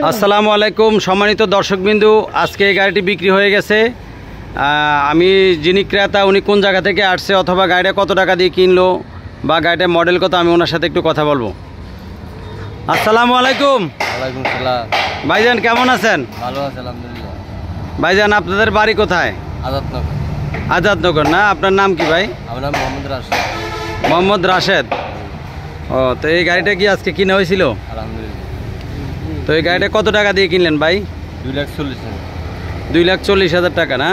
আসসালামু আলাইকুম সম্মানিত দর্শকবিন্দু, আজকে এই গাড়িটি বিক্রি হয়ে গেছে। আমি যিনি ক্রেতা উনি কোন জায়গা থেকে আসছে অথবা গাড়িটা কত টাকা দিয়ে কিনলো বা গাড়িটার মডেল কত, আমি ওনার সাথে একটু কথা বলবো। আসসালামু আলাইকুম। ওয়ালাইকুম সালাম। ভাইজান কেমন আছেন? ভালো আছি আলহামদুলিল্লাহ। ভাইজান আপনাদের বাড়ি কোথায়? আজাদনগর। আজাদনগর না? আপনার নাম কি ভাই? আমার নাম মোহাম্মদ রাশেদ। মোহাম্মদ রাশেদ। ও, তো এই গাড়িটা কি আজকে কিনা হয়েছিল? আলহামদুলিল্লাহ। তো এই গাড়িটা কত টাকা দিয়ে কিনলেন ভাই? 2,40,000। 2,40,000 টাকা না?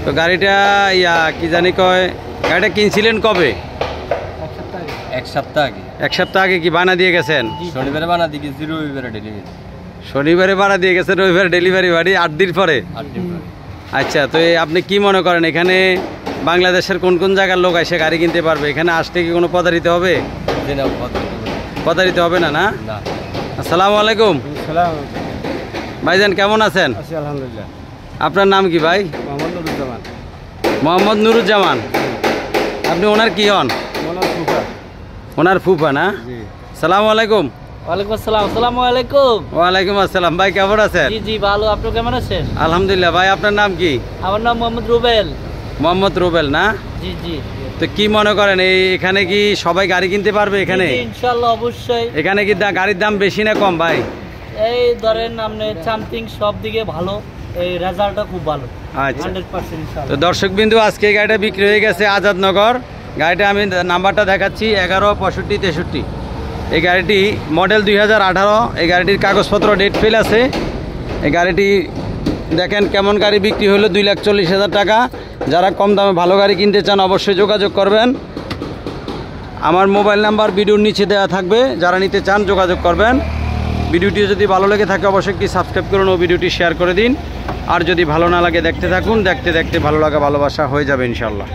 তো গাড়িটা কি জানি কয়, গাড়িটা কিনছিলেন কবে? এক সপ্তাহ আগে। এক সপ্তাহ আগে কি বানা দিয়ে গেছেন? শনিবারে বানা দিয়ে গেছি, রবিবারে ডেলিভারি। শনিবারে বানা দিয়ে গেছে, রবিবারে ডেলিভারি, বাড়ি 8 দিন পরে। 8 দিন পরে। আচ্ছা, তো আপনি কি মনে করেন এখানে বাংলাদেশের কোন কোন জায়গার লোক এসে গাড়ি কিনতে পারবে? এখানে আসতে কি কোনো প্রতারিত হবে? প্রতারিত হবে না? না। আসসালামু আলাইকুম। ভাইজান কেমন আছেন? আলহামদুলিল্লাহ। আপনার নাম কি ভাই? মোহাম্মদ নুরুজ্জামান। মোহাম্মদ নুরুজ্জামান। আপনি ওনার কি হন? ওনার ফুফা না? সালামু আলাইকুম। ওয়ালাইকুম আসসালাম। আসসালামু আলাইকুম। ওয়ালাইকুম আসসালাম। ভাই কেমন আছেন? জি জি ভালো, আপনি কেমন আছেন? আলহামদুলিল্লাহ। ভাই আপনার নাম কি? আমার নাম মোহাম্মদ রুবেল। মোহাম্মদ রুবেল না? জি জি। তো কি মনে করেন এখানে কি সবাই গাড়ি কিনতে পারবে এখানে? ইনশাআল্লাহ অবশ্যই। এখানে কি গাড়ির দাম বেশি না কম ভাই? এই ধরেন আপনি সামথিং সব দিকে ভালো, এই রেজাল্টটা খুব ভালো। আচ্ছা, 100% ইনশাআল্লাহ। তো দর্শকবিন্দু আজকে এই গাড়িটা বিক্রি হয়ে গেছে আজাদনগর। গাড়িটা আমি নাম্বারটা দেখাচ্ছি 116563। এই গাড়িটি মডেল 2018। এই গাড়িটির কাগজপত্র ডেট ফেল আছে। এই গাড়িটি দেখেন কেমন গাড়ি বিক্রি হলো, 2,40,000 টাকা। যারা কম দামে ভালো গাড়ি কিনতে চান অবশ্যই যোগাযোগ করবেন। আমার মোবাইল নাম্বার ভিডিওর নিচে দেওয়া থাকবে, যারা নিতে চান যোগাযোগ করবেন। ভিডিওটি যদি ভালো লেগে থাকে অবশ্যই একটি সাবস্ক্রাইব করুন ও ভিডিওটি শেয়ার করে দিন। আর যদি ভালো না লাগে দেখতে থাকুন, দেখতে দেখতে ভালো লাগা ভালোবাসা হয়ে যাবে ইনশাল্লাহ।